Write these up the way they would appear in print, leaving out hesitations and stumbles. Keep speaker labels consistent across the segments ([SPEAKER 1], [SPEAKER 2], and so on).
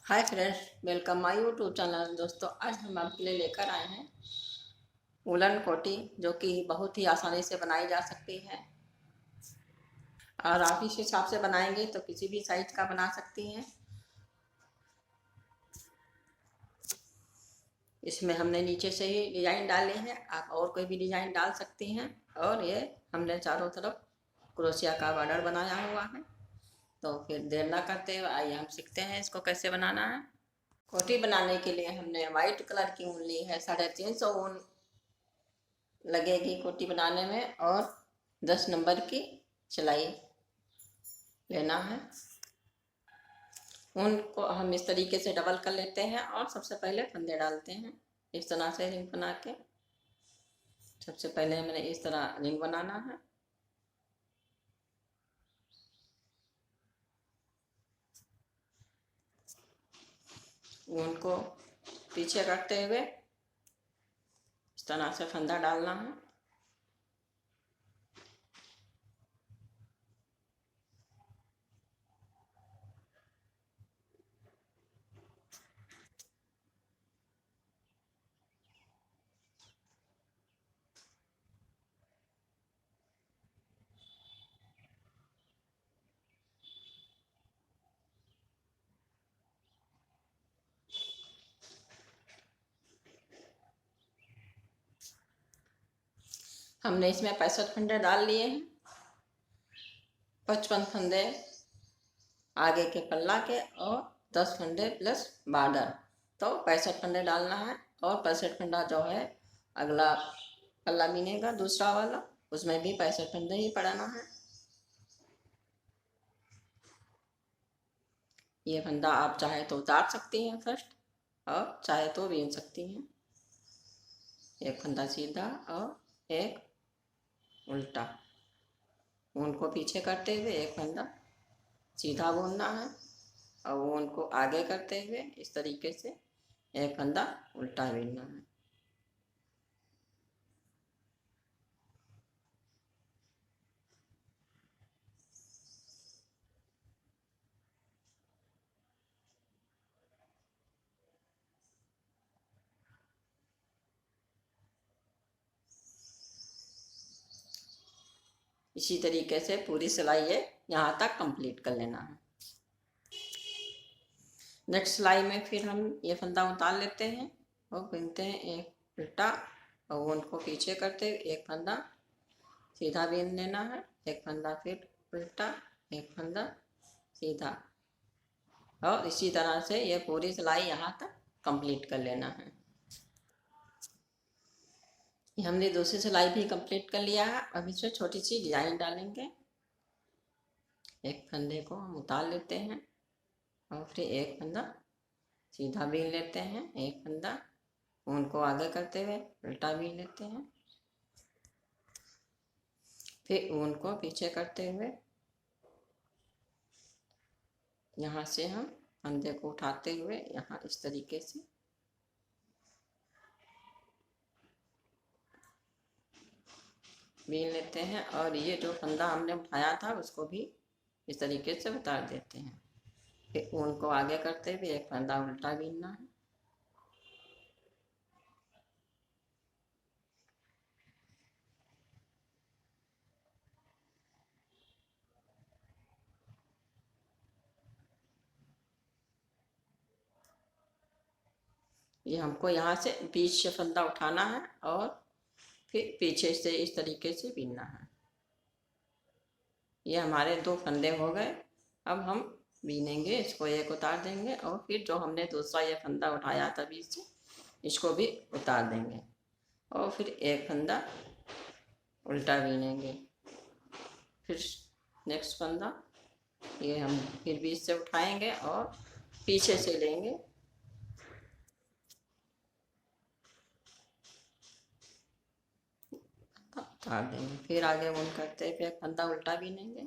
[SPEAKER 1] Hi friends, welcome my YouTube channel. दोस्तों, आज हम आपके लिए लेकर आए हैं वुलन कोटी, जो कि बहुत ही आसानी से बनाई जा सकती है। और आप इस हिसाब से बनाएंगे तो किसी भी साइज का बना सकती हैं। इसमें हमने नीचे से ही डिज़ाइन डाले हैं, आप और कोई भी डिज़ाइन डाल सकती हैं। और ये हमने चारों तरफ क्रोशिया का बॉर्डर बनाया हुआ है। तो फिर देर ना करते हुए आइए हम सीखते हैं इसको कैसे बनाना है। कोटी बनाने के लिए हमने वाइट कलर की ऊन ली है। 350 ऊन लगेगी कोटी बनाने में, और 10 नंबर की सिलाई लेना है। ऊन को हम इस तरीके से डबल कर लेते हैं और सबसे पहले फंदे डालते हैं। इस तरह से रिंग बना के सबसे पहले हमें इस तरह रिंग बनाना है। ऊन को पीछे करते हुए इस तरह से फंदा डालना है। हमने इसमें 65 फंदे डाल लिए हैं। 55 फंदे आगे के पल्ला के और 10 फंदे प्लस बॉर्डर, तो 65 फंदे डालना है। और 65 फंदा जो है अगला पल्ला बिनेगा दूसरा वाला, उसमें भी 65 फंदे ही पड़ाना है। ये फंदा आप चाहे तो उतार सकती हैं फर्स्ट, और चाहे तो बीन सकती हैं। एक फंदा सीधा और एक उल्टा। ऊन को पीछे करते हुए एक फंदा सीधा बुनना है, और ऊन को आगे करते हुए इस तरीके से एक फंदा उल्टा बुनना है। इसी तरीके से पूरी सिलाई है यहाँ तक कंप्लीट कर लेना है। नेक्स्ट सिलाई में फिर हम ये फंदा उतार लेते हैं और बुनते हैं एक उल्टा, और ऊन को पीछे करते हुए एक फंदा सीधा बीन लेना है। एक फंदा फिर उल्टा, एक फंदा सीधा, और इसी तरह से ये पूरी सिलाई यहाँ तक कंप्लीट कर लेना है। हमने दूसरी सिलाई भी कंप्लीट कर लिया है। अब इसमें छोटी सी डिजाइन डालेंगे। एक फंदे को हम उतार लेते हैं और फिर एक फंदा सीधा बीन लेते हैं। एक फंदा ऊन को आगे करते हुए उल्टा बीन लेते हैं। फिर ऊन को पीछे करते हुए यहाँ से हम फंदे को उठाते हुए यहाँ इस तरीके से बीन लेते हैं। और ये जो फंदा हमने उठाया था उसको भी इस तरीके से उतार देते हैं। फिर ऊन को आगे करते हुए एक फंदा उल्टा बीनना है। ये हमको यहाँ से बीच से फंदा उठाना है और फिर पीछे से इस तरीके से बीनना है। ये हमारे दो फंदे हो गए। अब हम बीनेंगे, इसको एक उतार देंगे और फिर जो हमने दूसरा ये फंदा उठाया था बीच से, इसको भी उतार देंगे और फिर एक फंदा उल्टा बीनेंगे। फिर नेक्स्ट फंदा ये हम फिर बीच से उठाएंगे और पीछे से लेंगे। उतार देंगे। फिर आगे ऊन करते हुए एक फंदा उल्टा बीनेंगे।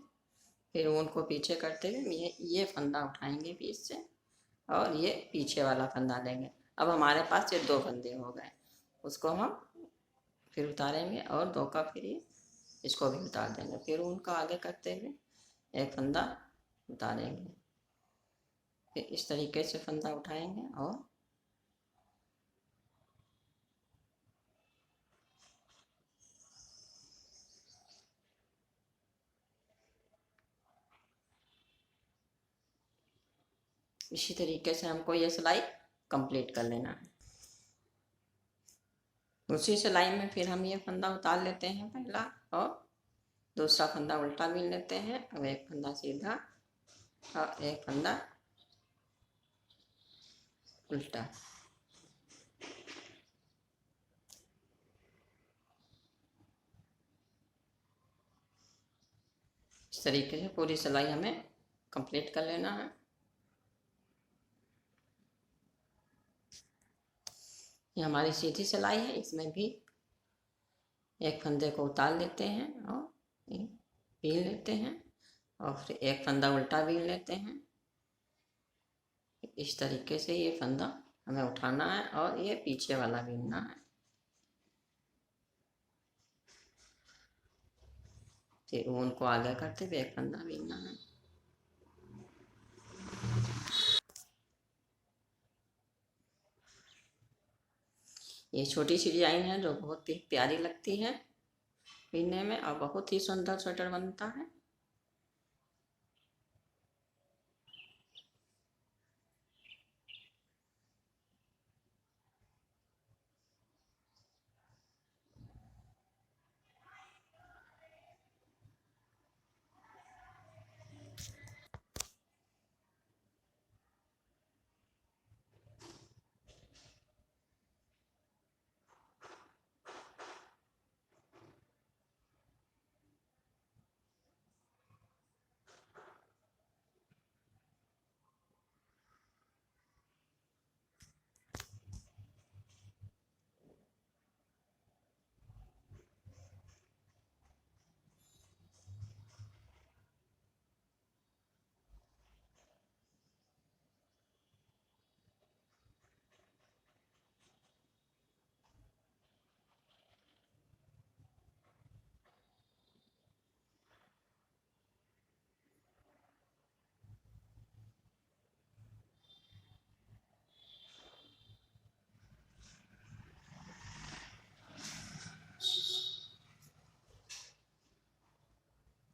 [SPEAKER 1] फिर ऊन को पीछे करते हुए ये फंदा उठाएंगे बीच से, और ये पीछे वाला फंदा लेंगे। अब हमारे पास ये दो फंदे हो गए। उसको हम फिर उतारेंगे और दो का फिर ये इसको भी उतार देंगे। फिर उनका आगे करते हुए एक फंदा उतारेंगे। फिर इस तरीके से फंदा उठाएंगे और इसी तरीके से हमको ये सिलाई कंप्लीट कर लेना है। उसी सिलाई में फिर हम ये फंदा उतार लेते हैं पहला, और दूसरा फंदा उल्टा बीन लेते हैं। अब एक फंदा सीधा और एक फंदा उल्टा। इस तरीके से पूरी सिलाई हमें कंप्लीट कर लेना है। ये हमारी सीधी सिलाई है, इसमें भी एक फंदे को उतार लेते हैं और बीन लेते हैं, और फिर एक फंदा उल्टा बीन लेते हैं। इस तरीके से ये फंदा हमें उठाना है और ये पीछे वाला बीनना है। फिर ऊन को आगे करते हुए एक फंदा बीनना है। ये छोटी सी डिजाइन है जो बहुत ही प्यारी लगती है बीनने में, और बहुत ही सुंदर स्वेटर बनता है।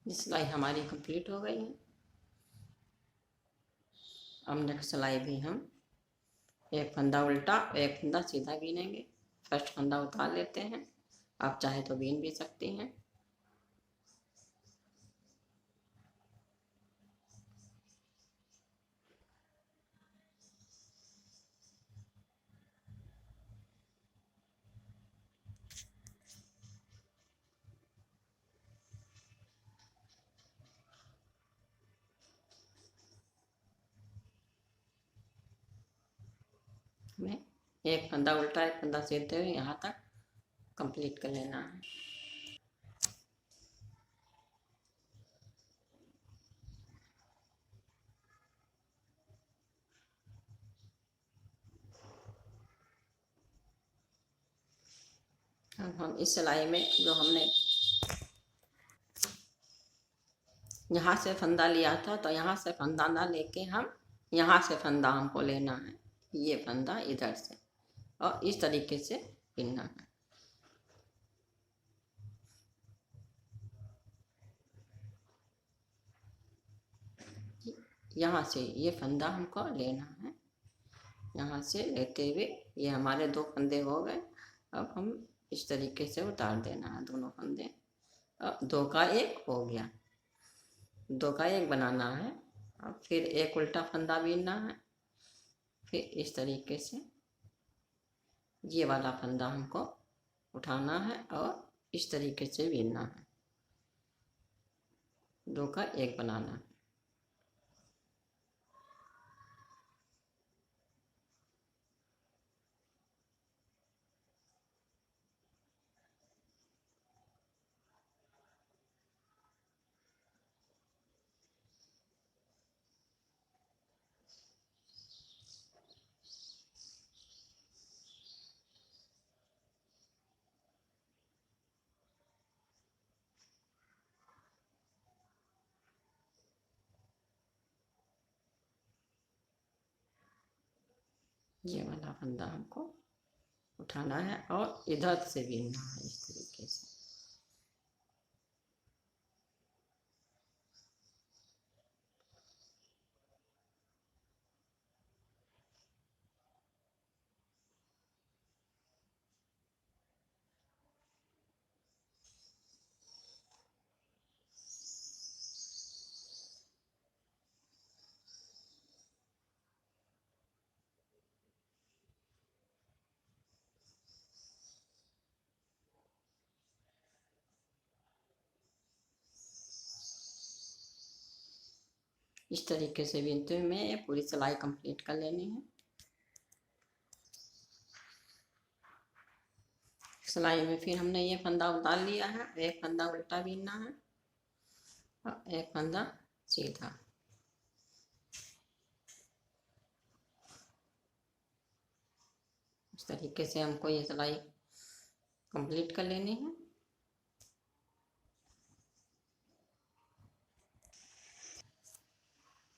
[SPEAKER 1] ये सिलाई हमारी कंप्लीट हो गई है। अब नेक्स्ट सिलाई भी हम एक फंदा उल्टा एक फंदा सीधा बीनेंगे। फर्स्ट फंदा उतार लेते हैं, आप चाहे तो बीन भी सकती हैं। हमें एक फंदा उल्टा एक फंदा सीधते हुए यहाँ तक कंप्लीट कर लेना है। अब हम इस सिलाई में जो हमने यहाँ से फंदा लिया था, तो यहाँ से फंदा ना लेके हम यहाँ से फंदा हमको लेना है, ये फंदा इधर से, और इस तरीके से बिनना है। यहाँ से ये फंदा हमको लेना है, यहाँ से लेते हुए ये हमारे दो फंदे हो गए। अब हम इस तरीके से उतार देना है दोनों फंदे। अब दो का एक हो गया, दो का एक बनाना है। अब फिर एक उल्टा फंदा बीनना है, फिर इस तरीके से ये वाला फंदा हमको उठाना है और इस तरीके से बीनना है, दो का एक बनाना है। ये वाला फंदा हमको उठाना है और इधर से बीनना है इस तरीके से। इस तरीके से बीनते हुए मैं पूरी सिलाई कंप्लीट कर लेनी है। सिलाई में फिर हमने ये फंदा उतार लिया है, एक फंदा उल्टा बीनना है और एक फंदा सीधा। इस तरीके से हमको ये सिलाई कंप्लीट कर लेनी है।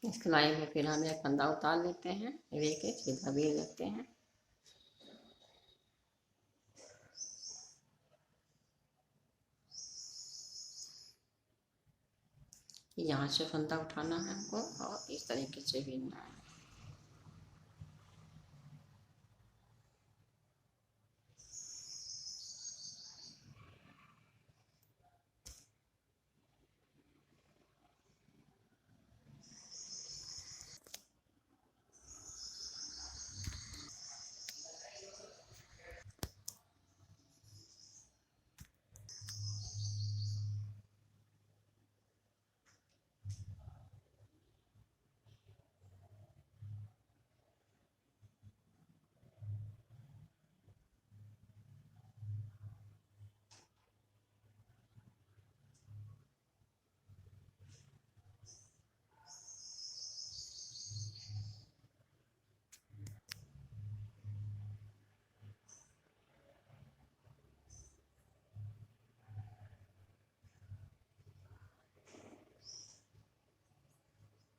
[SPEAKER 1] इस सिलाई में फिर हम एक फंदा उतार लेते हैं, एक सीधा बीन लेते हैं। यहाँ से फंदा उठाना है हमको और इस तरीके से बीनना है।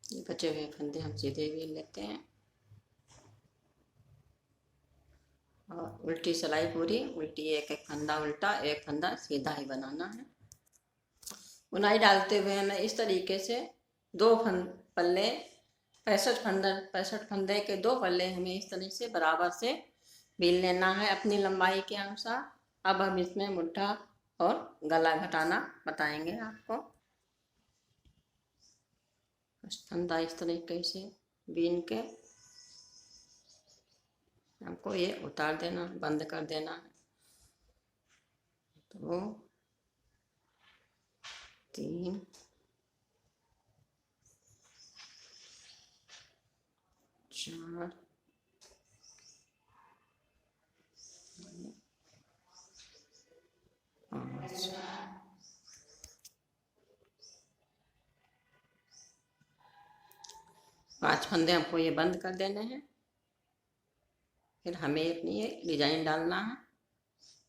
[SPEAKER 1] ये बचे हुए फंदे हम सीधे बीन लेते हैं और उल्टी सिलाई पूरी उल्टी, एक एक फंदा उल्टा एक फंदा सीधा ही बनाना है। बुनाई डालते हुए हमें इस तरीके से दो पल्ले 65 फंदे के दो पल्ले हमें इस तरह से बराबर से बीन लेना है अपनी लंबाई के अनुसार। अब हम इसमें मुट्ठा और गला घटाना बताएंगे आपको। फंदा इस तरीके से बीन के हमको ये उतार देना, बंद कर देना है। तो 3 4 5 5 फंदे हमको ये बंद कर देने हैं। फिर हमें अपनी ये डिजाइन डालना है।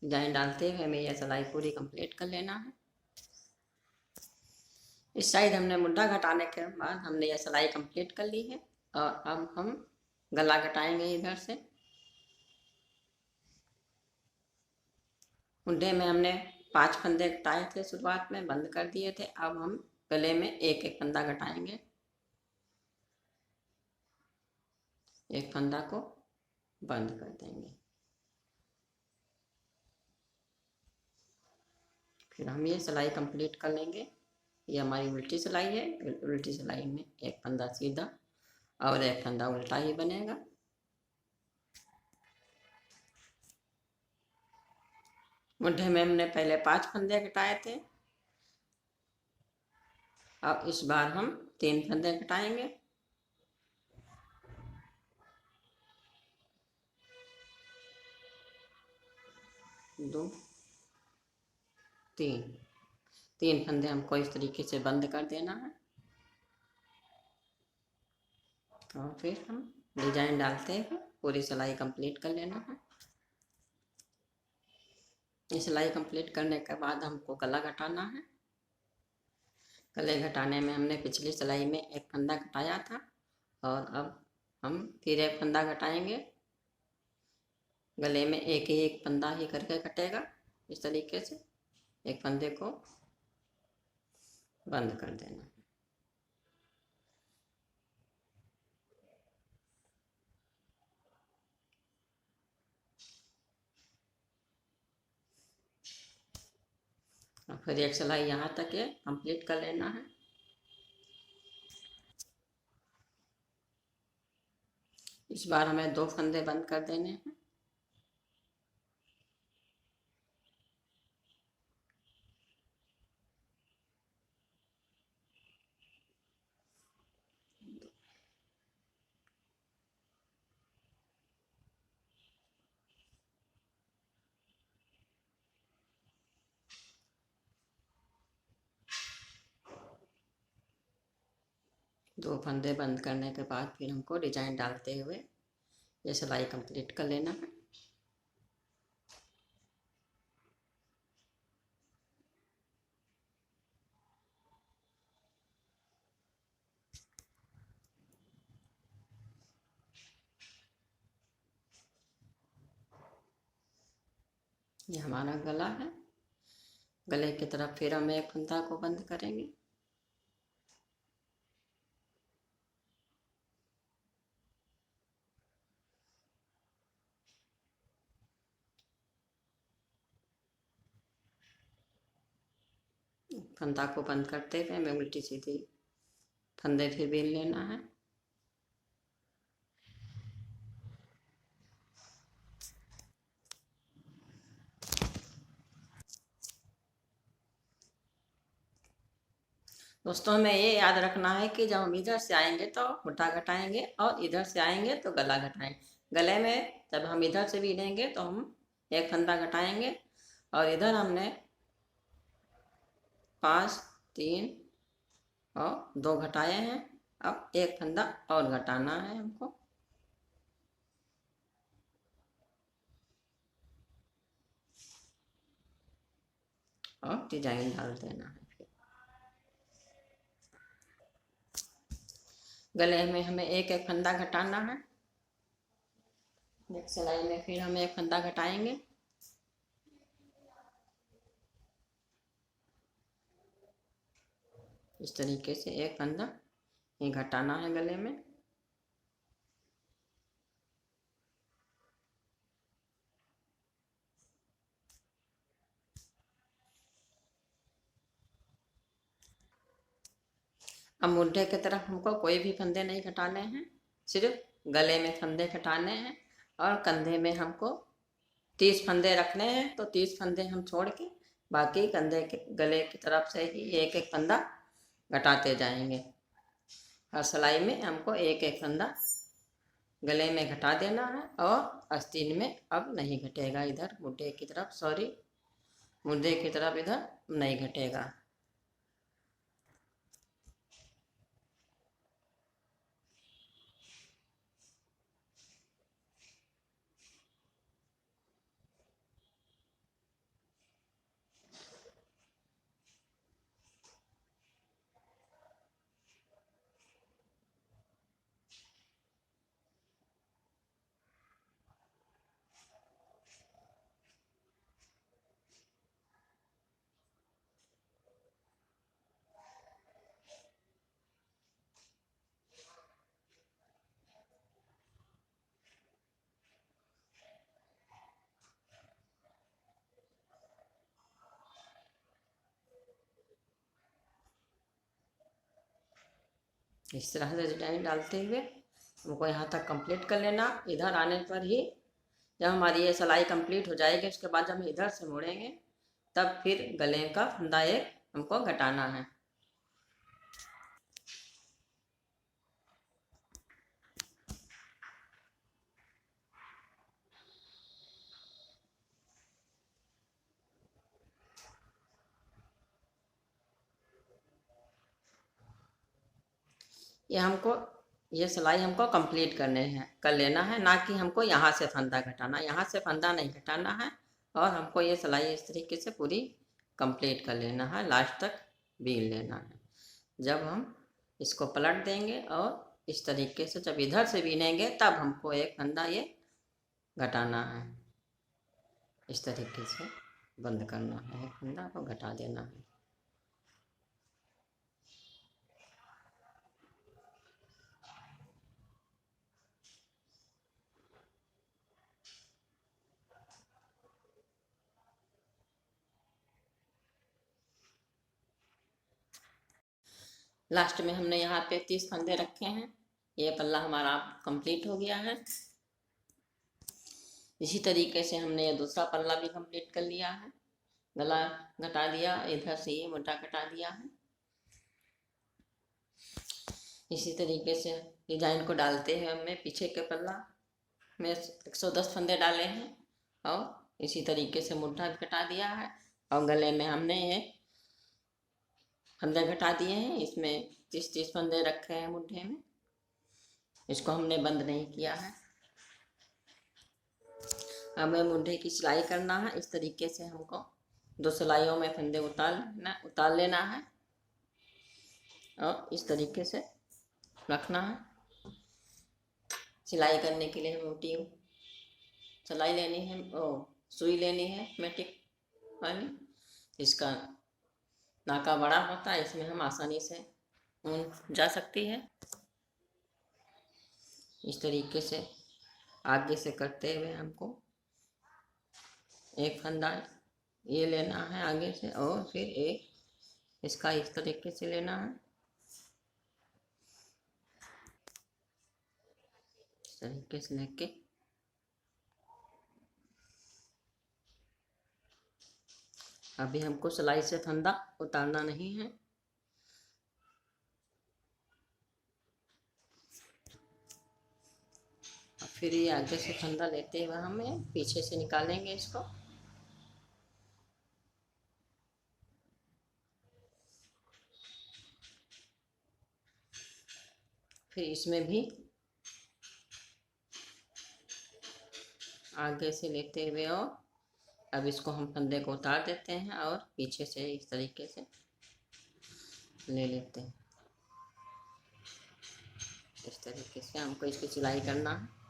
[SPEAKER 1] डिजाइन डालते हुए हमें यह सिलाई पूरी कंप्लीट कर लेना है। इस साइड हमने मुड्ढा घटाने के बाद हमने यह सिलाई कंप्लीट कर ली है और अब हम गला घटाएंगे इधर से। मुड्ढे में हमने 5 फंदे घटाए थे, शुरुआत में बंद कर दिए थे। अब हम गले में एक एक फंदा घटाएंगे। एक फंदा को बंद कर देंगे। फिर हम ये सिलाई कंप्लीट कर लेंगे। ये हमारी उल्टी सिलाई है। उल्टी सिलाई में एक फंदा सीधा और एक फंदा उल्टा ही बनेगा। मुड्ढे में हमने पहले 5 फंदे घटाए थे। अब इस बार हम 3 फंदे घटाएंगे। 2 3 फंदे हमको इस तरीके से बंद कर देना है और फिर हम डिजाइन डालते हुए पूरी सिलाई कंप्लीट कर लेना है। ये सिलाई कंप्लीट करने के बाद हमको गला घटाना है। गले घटाने में हमने पिछली सिलाई में एक फंदा घटाया था और अब हम फिर एक फंदा घटाएंगे गले में एक ही एक फंदा ही करके कटेगा। इस तरीके से एक फंदे को बंद कर देना। और फिर एक सिलाई यहाँ तक ये कंप्लीट कर लेना है। इस बार हमें 2 फंदे बंद कर देने हैं। दो फंदे बंद करने के बाद फिर हमको डिजाइन डालते हुए ये सिलाई कंप्लीट कर लेना है। ये हमारा गला है। गले की तरफ फिर हम एक फंदा को बंद करेंगे। फंदा को बंद करते हुए हमें उल्टी सीधी फंदे फिर बेल लेना है। दोस्तों हमें ये याद रखना है कि जब हम इधर से आएंगे तो बुट्टा घटाएंगे और इधर से आएंगे तो गला घटाएंगे। गले में जब हम इधर से बीनेंगे तो हम एक फंदा घटाएंगे और इधर हमने 5 3 और 2 घटाए हैं। अब एक फंदा और घटाना है हमको। और डिजाइन डाल देना है। फिर गले में हमें एक एक फंदा घटाना है। नेक्स्ट सिलाई में फिर हम एक फंदा घटाएंगे। इस तरीके से एक फंदा ये घटाना है गले में। अब मुंडे की तरफ हमको कोई भी फंदे नहीं घटाने हैं, सिर्फ गले में फंदे घटाने हैं। और कंधे में हमको 30 फंदे रखने हैं, तो 30 फंदे हम छोड़ के बाकी कंधे के गले की तरफ से ही एक एक फंदा घटाते जाएंगे। हर सिलाई में हमको एक एक फंदा गले में घटा देना है और आस्तीन में अब नहीं घटेगा। इधर मुंडे की तरफ, सॉरी, मुंडे की तरफ इधर नहीं घटेगा। इस तरह से डिजाइन डालते हुए हमको यहाँ तक कंप्लीट कर लेना। इधर आने पर ही जब हमारी ये सिलाई कंप्लीट हो जाएगी, उसके बाद जब हम इधर से मोड़ेंगे तब फिर गले का फंदा एक हमको घटाना है। ये सिलाई हमको कंप्लीट कर लेना है, ना कि हमको यहाँ से फंदा घटाना। यहाँ से फंदा नहीं घटाना है और हमको ये सिलाई इस तरीके से पूरी कंप्लीट कर लेना है, लास्ट तक बीन लेना है। जब हम इसको पलट देंगे और इस तरीके से जब इधर से बीनेंगे तब हमको एक फंदा ये घटाना है। इस तरीके से बंद करना है, फंदा को घटा देना है। लास्ट में हमने यहाँ पे 30 फंदे रखे हैं। ये पल्ला हमारा कंप्लीट हो गया है। इसी तरीके से हमने ये दूसरा पल्ला भी कंप्लीट कर लिया है। गला घटा दिया, इधर से ये मोटा घटा दिया है। इसी तरीके से डिजाइन को डालते हैं। हमने पीछे के पल्ला में 110 फंदे डाले हैं और इसी तरीके से मुड्ढा घटा दिया है। और गले में हमने ये फंदे घटा दिए हैं। इसमें 30-30 फंदे रखे हैं मुड्ढे में। इसको हमने बंद नहीं किया है। हमें मुड्ढे की सिलाई करना है। इस तरीके से हमको 2 सिलाइयों में फंदे उतार लेना है और इस तरीके से रखना है। सिलाई करने के लिए मोटी सिलाई लेनी है, सुई लेनी है मैटिक वाली। इसका नाका बड़ा होता है, इसमें हम आसानी से ऊन जा सकती है। इस तरीके से आगे से करते हुए हमको एक फंदा ये लेना है आगे से और फिर एक इसका इस तरीके से लेना है। इस तरीके से लेके अभी हमको सिलाई से फंदा उतारना नहीं है। फिर ये आगे से फंदा लेते हुए हमें पीछे से निकालेंगे इसको। फिर इसमें भी आगे से लेते हुए और अब इसको हम फंदे को उतार देते हैं और पीछे से इस तरीके से ले लेते हैं। इस तरीके से हमको इसकी सिलाई करना है।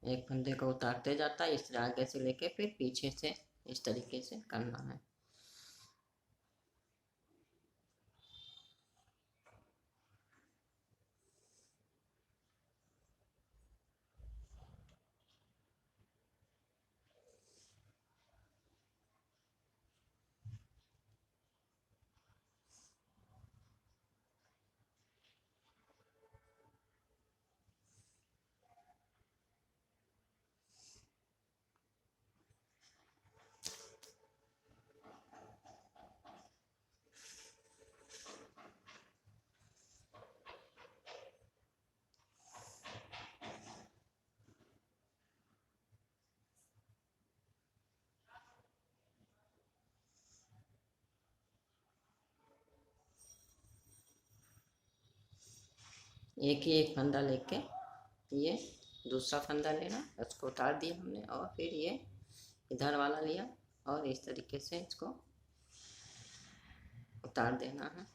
[SPEAKER 1] एक फंदे को उतारते जाता है, इस तरह आगे से लेके फिर पीछे से इस तरीके से करना है। एक ही एक फंदा लेके ये दूसरा फंदा लेना, उसको उतार दिया हमने और फिर ये इधर वाला लिया और इस तरीके से इसको उतार देना है।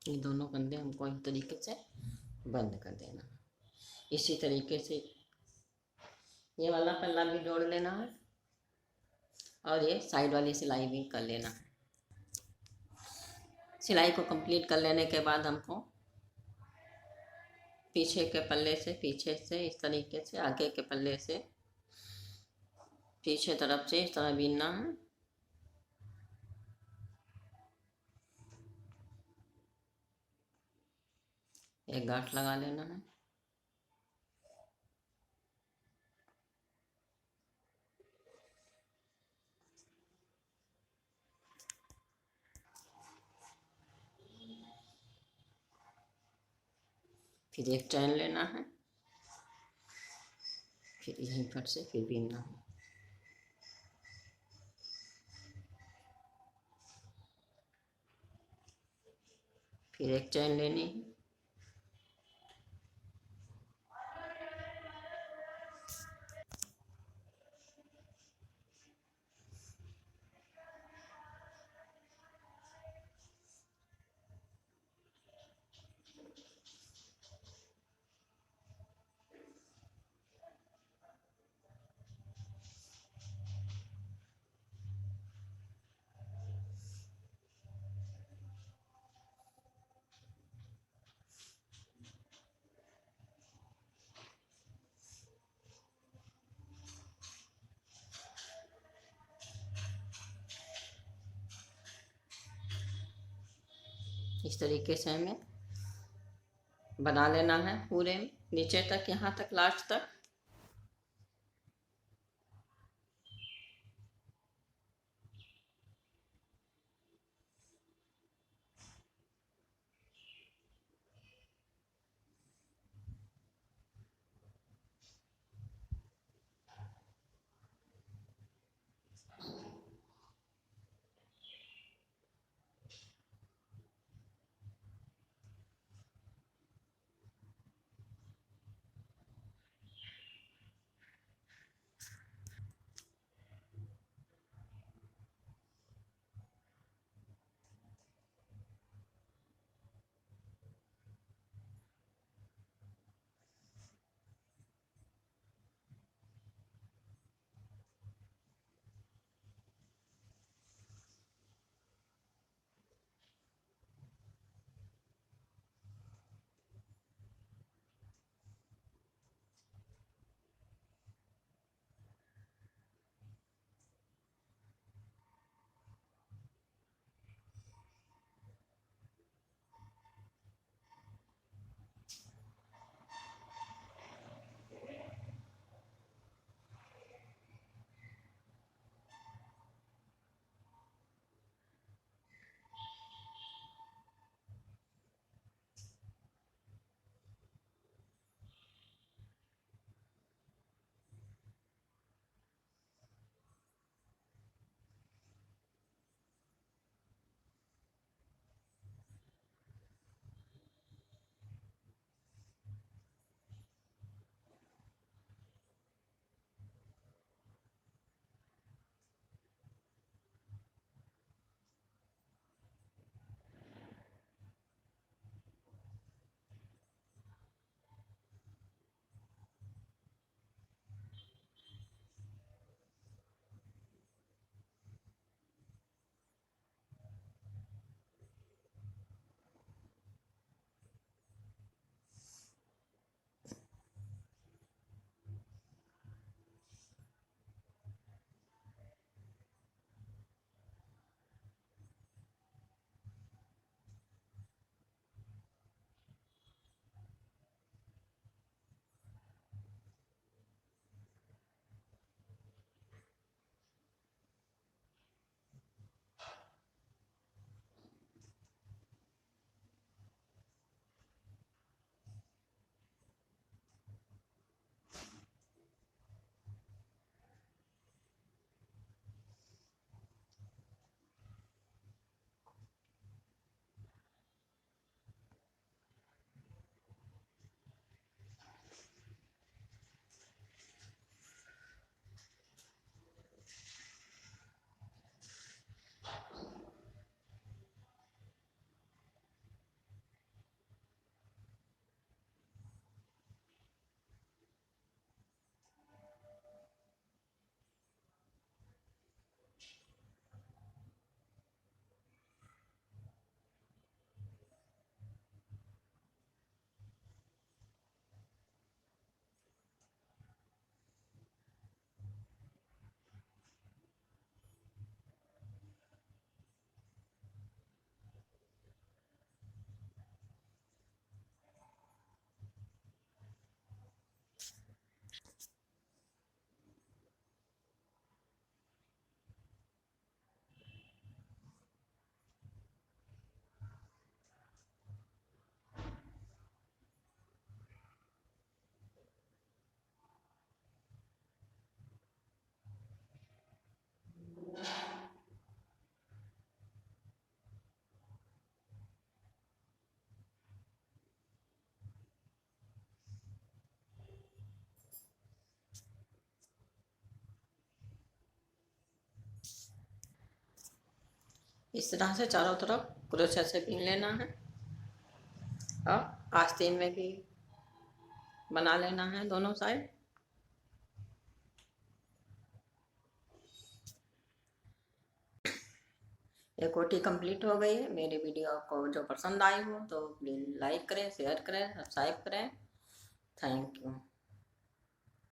[SPEAKER 1] ये दोनों कंधे हमको इस तरीके से बंद कर देना। इसी तरीके से ये वाला पल्ला भी जोड़ लेना है और ये साइड वाली सिलाई भी कर लेना है। सिलाई को कंप्लीट कर लेने के बाद हमको पीछे के पल्ले से, पीछे से इस तरीके से, आगे के पल्ले से पीछे तरफ से इस तरह बीनना है। एक गांठ लगा लेना है। फिर एक चैन लेना है, फिर यहीं पर से फिर बीनना है। फिर एक चैन लेनी है, इस तरीके से हमें बना लेना है पूरे नीचे तक, यहाँ तक, लास्ट तक। इस तरह से चारों तरफ क्रोशिया से बीन लेना है और आस्तीन में भी बना लेना है दोनों साइड। ये कोटी कंप्लीट हो गई है। मेरी वीडियो आपको जो पसंद आई हो तो प्लीज़ लाइक करें, शेयर करें, सब्सक्राइब करें। थैंक